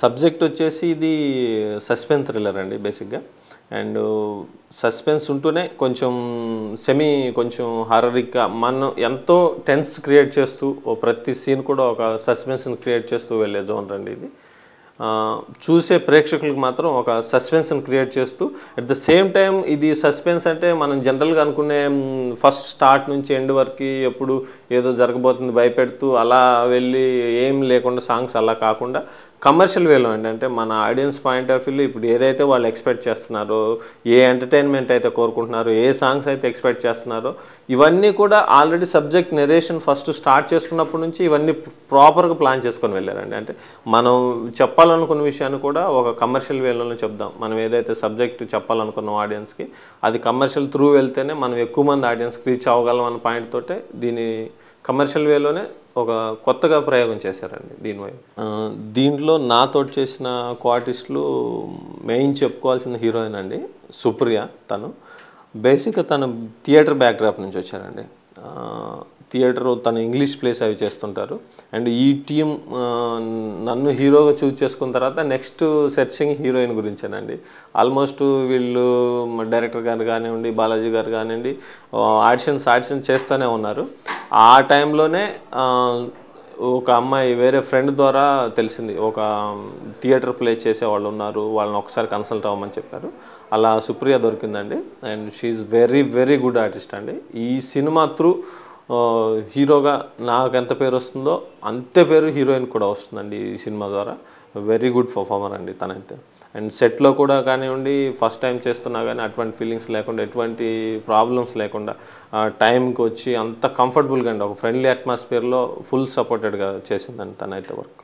Subject వచ్చేసి ఇది suspense thriller అండి బేసిక్గా. అండ్ సస్పెన్స్ ఉంటూనే కొంచెం కొంచెం హారరిక్గా మనం ఎంతో టెన్స్ క్రియేట్ చేస్తూ ప్రతి సీన్ కూడా ఒక సస్పెన్స్ని క్రియేట్ చేస్తూ వెళ్ళే జోనర్ అండి ఇది. చూసే ప్రేక్షకులకు మాత్రం ఒక సస్పెన్స్ని క్రియేట్ చేస్తూ అట్ ద సేమ్ టైం ఇది సస్పెన్స్ అంటే మనం జనరల్గా అనుకునే ఫస్ట్ స్టార్ట్ నుంచి ఎండ్ వరకు ఎప్పుడు ఏదో జరగబోతుంది భయపెడుతూ అలా వెళ్ళి ఏం లేకుండా సాంగ్స్ అలా కాకుండా కమర్షియల్ వేలో అండి. అంటే మన ఆడియన్స్ పాయింట్ ఆఫ్ వ్యూలో ఇప్పుడు ఏదైతే వాళ్ళు ఎక్స్పెక్ట్ చేస్తున్నారో, ఏ ఎంటర్టైన్మెంట్ అయితే కోరుకుంటున్నారో, ఏ సాంగ్స్ అయితే ఎక్స్పెక్ట్ చేస్తున్నారో ఇవన్నీ కూడా already subject narration first start చేసుకున్నప్పటి నుంచి ఇవన్నీ ప్రాపర్గా ప్లాన్ చేసుకొని వెళ్ళారండి. అంటే మనం చెప్పాలనుకున్న విషయాన్ని కూడా ఒక కమర్షియల్ వేలోనే చెప్దాం. మనం ఏదైతే సబ్జెక్ట్ చెప్పాలనుకున్నాం ఆడియన్స్కి అది కమర్షియల్ త్రూ వెళ్తేనే మనం ఎక్కువ మంది ఆడియన్స్కి రీచ్ అవ్వగలం అన్న పాయింట్ తోటే దీని కమర్షియల్ వేలోనే ఒక కొత్తగా ప్రయోగం చేశారండి దీంట్లో నాతో చేసిన ఆర్టిస్టులు మెయిన్ చెప్పుకోవాల్సిన హీరోయిన్ అండి సుప్రియ. తను బేసిక్గా తను థియేటర్ బ్యాక్డ్రాప్ నుంచి వచ్చారండి. థియేటర్ తను ఇంగ్లీష్ ప్లేస్ అవి చేస్తుంటారు. అండ్ ఈ టీం నన్ను హీరోగా చూజ్ చేసుకున్న తర్వాత నెక్స్ట్ సెర్చింగ్ హీరోయిన్ గురించేనండి. ఆల్మోస్ట్ వీళ్ళు డైరెక్టర్ గారు కానివ్వండి, బాలాజీ గారు కానివ్వండి ఆడిషన్ చేస్తూనే ఉన్నారు. ఆ టైంలోనే ఒక అమ్మాయి వేరే ఫ్రెండ్ ద్వారా తెలిసింది, ఒక థియేటర్ ప్లే చేసేవాళ్ళు ఉన్నారు, వాళ్ళని ఒకసారి కన్సల్ట్ అవ్వమని చెప్పారు. అలా సుప్రియ దొరికిందండి. And she's very very good artist అండి. ఈ సినిమా త్రూ హీరోగా నాకు ఎంత పేరు వస్తుందో అంతే పేరు హీరోయిన్ కూడా వస్తుందండి ఈ సినిమా ద్వారా. వెరీ గుడ్ పర్ఫార్మర్ అండి తనైతే. అండ్ సెట్లో కూడా కానివ్వండి ఫస్ట్ టైం చేస్తున్నా కానీ అటువంటి ఫీలింగ్స్ లేకుండా, ఎటువంటి ప్రాబ్లమ్స్ లేకుండా టైంకి వచ్చి అంత కంఫర్టబుల్గా అండి ఒక ఫ్రెండ్లీ అట్మాస్ఫియర్లో ఫుల్ సపోర్టెడ్గా చేసిందండి తనైతే వర్క్.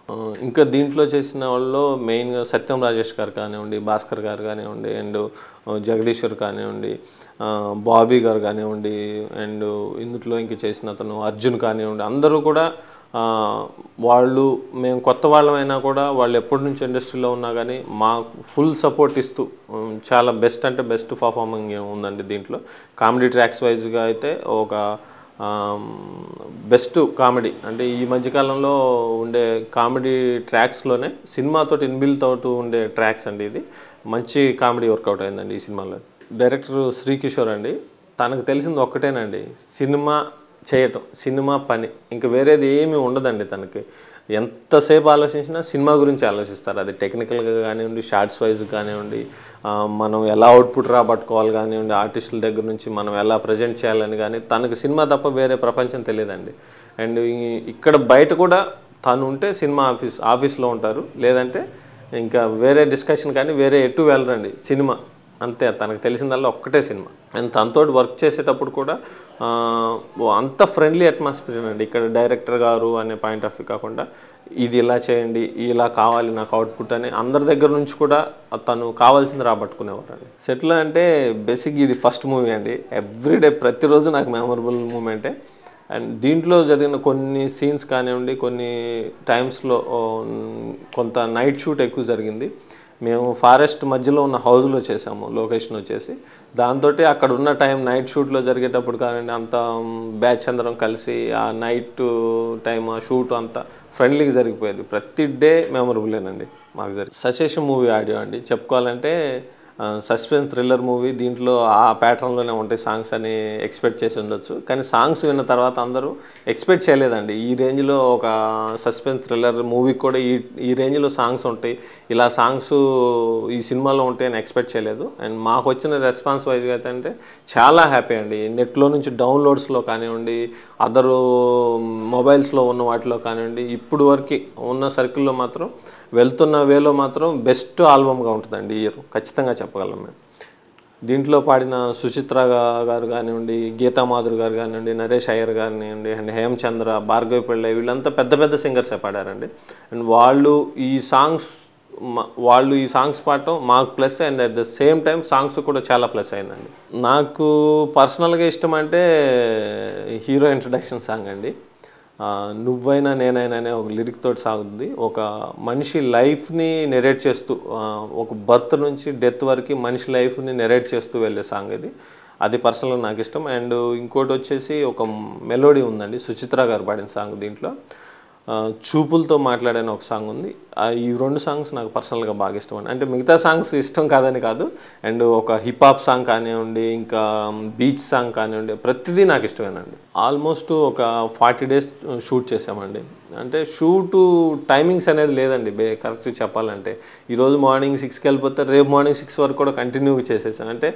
ఇంకా దీంట్లో చేసిన వాళ్ళు మెయిన్గా సత్యం రాజేష్ గారు కానివ్వండి, భాస్కర్ గారు కానివ్వండి, అండ్ జగదీశ్వర్ కానివ్వండి, బాబీ గారు కానివ్వండి, అండ్ ఇందులో ఇంక చేసిన అతను అర్జున్ కానివ్వండి, అందరూ కూడా వాళ్ళు మేము కొత్త వాళ్ళమైనా కూడా వాళ్ళు ఎప్పటి నుంచి ఇండస్ట్రీలో ఉన్నా కానీ మాకు ఫుల్ సపోర్ట్ ఇస్తూ చాలా బెస్ట్ అంటే బెస్ట్ పర్ఫార్మింగ్ ఉందండి దీంట్లో. కామెడీ ట్రాక్స్ వైజ్గా అయితే ఒక బెస్ట్ కామెడీ అంటే ఈ మధ్యకాలంలో ఉండే కామెడీ ట్రాక్స్లోనే సినిమాతో ఇన్బిల్ట్ అవుతూ ఉండే ట్రాక్స్ అండి. ఇది మంచి కామెడీ వర్కౌట్ అయిందండి ఈ సినిమాలో. డైరెక్టర్ శ్రీకిషోర్ అండి. తనకు తెలిసింది ఒక్కటేనండి, సినిమా చేయటం, సినిమా పని, ఇంకా వేరేది ఏమీ ఉండదండి తనకి. ఎంతసేపు ఆలోచించినా సినిమా గురించి ఆలోచిస్తారు. అది టెక్నికల్గా కానివ్వండి, షార్ట్స్ వైజ్ కానివ్వండి, మనం ఎలా అవుట్పుట్ రాబట్టుకోవాలి కానివ్వండి, ఆర్టిస్టుల దగ్గర నుంచి మనం ఎలా ప్రజెంట్ చేయాలని కానీ తనకు సినిమా తప్ప వేరే ప్రపంచం తెలియదండి. అండ్ ఇక్కడ బయట కూడా తను ఉంటే సినిమా ఆఫీస్లో ఉంటారు, లేదంటే ఇంకా వేరే డిస్కషన్ కానీ వేరే ఎటు వెళ్ళరండి, సినిమా అంతే. తనకు తెలిసిందల్లా ఒక్కటే సినిమా. అండ్ తనతో వర్క్ చేసేటప్పుడు కూడా అంత ఫ్రెండ్లీ అట్మాస్ఫియర్ అండి. ఇక్కడ డైరెక్టర్ గారు అనే పాయింట్ ఆఫ్ వ్యూ కాకుండా ఇది ఇలా చేయండి, ఇలా కావాలి నాకు అవుట్పుట్ అని అందరి దగ్గర నుంచి కూడా తను కావాల్సింది రాబట్టుకునేవారు అండి. సెటిల్ అంటే బేసిక్ ఇది ఫస్ట్ మూవీ అండి. ఎవ్రీడే ప్రతిరోజు నాకు మెమరబుల్ మూమెంటే. అండ్ దీంట్లో జరిగిన కొన్ని సీన్స్ కానివ్వండి, కొన్ని టైమ్స్లో కొంత నైట్ షూట్ ఎక్కువ జరిగింది. మేము ఫారెస్ట్ మధ్యలో ఉన్న హౌస్లో చేసాము లొకేషన్ వచ్చేసి. దాంతో అక్కడ ఉన్న టైం నైట్ షూట్లో జరిగేటప్పుడు కానివ్వండి అంత బ్యాచ్ అందరం కలిసి ఆ నైట్ టైం ఆ షూట్ అంతా ఫ్రెండ్లీగా జరిగిపోయేది. ప్రతి డే మెమరబులేనండి మాకు జరిగింది. సశేషం మూవీ ఆడియో అండి. చెప్పుకోవాలంటే సస్పెన్స్ థ్రిల్లర్ మూవీ. దీంట్లో ఆ ప్యాటర్న్లోనే ఉంటాయి సాంగ్స్ అని ఎక్స్పెక్ట్ చేసి ఉండొచ్చు, కానీ సాంగ్స్ విన్న తర్వాత అందరూ ఎక్స్పెక్ట్ చేయలేదండి ఈ రేంజ్లో ఒక సస్పెన్స్ థ్రిల్లర్ మూవీకి కూడా ఈ రేంజ్లో సాంగ్స్ ఉంటాయి, ఇలా సాంగ్స్ ఈ సినిమాలో ఉంటాయని ఎక్స్పెక్ట్ చేయలేదు. అండ్ మాకు వచ్చిన రెస్పాన్స్ వైజ్గా అయితే అంటే చాలా హ్యాపీ అండి. నెట్లో నుంచి డౌన్లోడ్స్లో కానివ్వండి, అదరు మొబైల్స్లో ఉన్న వాటిలో కానివ్వండి, ఇప్పుడు వరకు ఉన్న సర్కిల్లో మాత్రం వెళ్తున్న వేలో మాత్రం బెస్ట్ ఆల్బమ్గా ఉంటుందండి ఈ ఇయర్, ఖచ్చితంగా చెప్పగలం మేము. దీంట్లో పాడిన సుచిత్ర గారు కానివ్వండి, గీతా మాధురి గారు కానివ్వండి, నరేష్ అయ్యర్ కానివ్వండి, అండ్ హేమచంద్ర, భార్గవి పిళ్ళై, వీళ్ళంతా పెద్ద పెద్ద సింగర్సే పాడారండి. అండ్ వాళ్ళు ఈ సాంగ్స్ పాడటం మాకు plus, and at the same time songs కూడా చాలా ప్లస్ అయిందండి. నాకు పర్సనల్గా ఇష్టం అంటే హీరో ఇంట్రడక్షన్ సాంగ్ అండి. నువ్వైనా నేనైనా అనే ఒక లిరిక్ తోటి సాగుతుంది. ఒక మనిషి లైఫ్ని నెరేట్ చేస్తూ ఒక బర్త్ నుంచి డెత్ వరకు మనిషి లైఫ్ని నెరేట్ చేస్తూ వెళ్ళే సాంగ్ ఇది. అది పర్సనల్గా నాకు ఇష్టం. అండ్ ఇంకోటి వచ్చేసి ఒక మెలోడీ ఉందండి, సుచిత్ర గారు పాడిన సాంగ్ దీంట్లో. చూపులతో మాట్లాడని ఒక సాంగ్ ఉంది. ఈ 2 సాంగ్స్ నాకు పర్సనల్‌గా బాగా ఇష్టమండి. అంటే మిగతా సాంగ్స్ ఇష్టం కాదని కాదు. అండ్ ఒక హిప్ హాప్ సాంగ్ కానివ్వండి, ఇంకా బీచ్ సాంగ్ కానివ్వండి, ప్రతిదీ నాకు ఇష్టమేనండి. ఆల్మోస్ట్ ఒక 40 డేస్ షూట్ చేశామండి. అంటే షూటు టైమింగ్స్ అనేది లేదండి కరెక్ట్‌గా చెప్పాలంటే. ఈరోజు మార్నింగ్ 6కి వెళ్ళిపోతే రేపు మార్నింగ్ 6 వరకు కూడా కంటిన్యూగా చేసేసాను. అంటే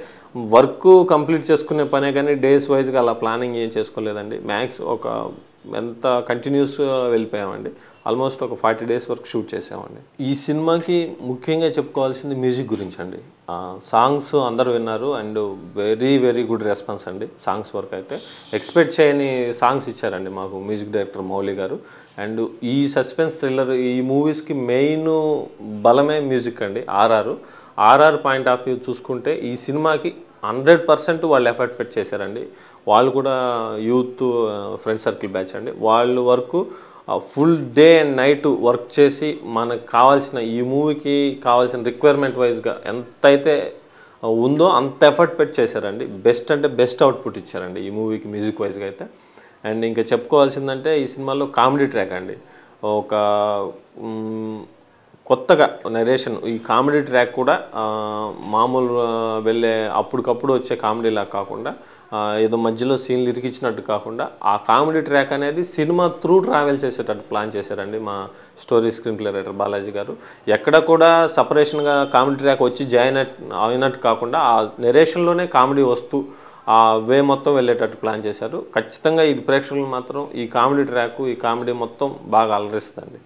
వర్క్ కంప్లీట్ చేసుకునే పనే కానీ డేస్ వైస్‌గా అలా ప్లానింగ్ ఏం చేసుకోలేదండి. మ్యాక్స్ ఒక ఎంత కంటిన్యూస్‌గా వెళ్ళిపోయామండి. ఆల్మోస్ట్ ఒక 40 డేస్ వరకు షూట్ చేసామండి. ఈ సినిమాకి ముఖ్యంగా చెప్పుకోవాల్సింది మ్యూజిక్ గురించండి. సాంగ్స్ అందరూ విన్నారు and very very good response అండి. సాంగ్స్ వరకు అయితే ఎక్స్‌పెక్ట్ చేయని సాంగ్స్ ఇచ్చారండి మాకు మ్యూజిక్ డైరెక్టర్ మౌలి గారు. అండ్ ఈ సస్పెన్స్ థ్రిల్లర్ ఈ మూవీస్‌కి మెయిన్ బలమే మ్యూజిక్ అండి. ఆర్ఆర్ పాయింట్ ఆఫ్ వ్యూ చూసుకుంటే ఈ సినిమాకి 100% వాళ్ళు ఎఫర్ట్ పెట్టి చేశారండి. వాళ్ళు కూడా యూత్ ఫ్రెండ్ సర్కిల్ బ్యాచ్ అండి. వాళ్ళు వరకు full day and night work చేసి మనకు కావాల్సిన ఈ మూవీకి కావాల్సిన రిక్వైర్మెంట్ వైజ్‌గా ఎంతైతే ఉందో అంత ఎఫర్ట్ పెట్టి చేశారండి. బెస్ట్ అంటే బెస్ట్ అవుట్‌పుట్ ఇచ్చారండి ఈ మూవీకి మ్యూజిక్ వైజ్‌గా అయితే. అండ్ ఇంకా చెప్పుకోవాల్సిందంటే ఈ సినిమాలో కామెడీ ట్రాక్ అండి. ఒక హ్మ్. కొత్తగా నరేషన్ ఈ కామెడీ ట్రాక్ కూడా మామూలు వెళ్ళే అప్పటికప్పుడు వచ్చే కామెడీలా కాకుండా ఏదో మధ్యలో సీన్లు ఇరికిచ్చినట్టు కాకుండా ఆ కామెడీ ట్రాక్ అనేది సినిమా త్రూ ట్రావెల్ చేసేటట్టు ప్లాన్ చేశారండి మా story screen play writer Balaji గారు. ఎక్కడ కూడా సపరేషన్గా కామెడీ ట్రాక్ వచ్చి జాయిన్ అయినట్టు కాకుండా ఆ నెరేషన్లోనే కామెడీ వస్తూ ఆ వే మొత్తం వెళ్ళేటట్టు ప్లాన్ చేశారు. ఖచ్చితంగా ఇది ప్రేక్షకులు మాత్రం ఈ కామెడీ ట్రాక్ ఈ కామెడీ మొత్తం బాగా అలరిస్తుందండి.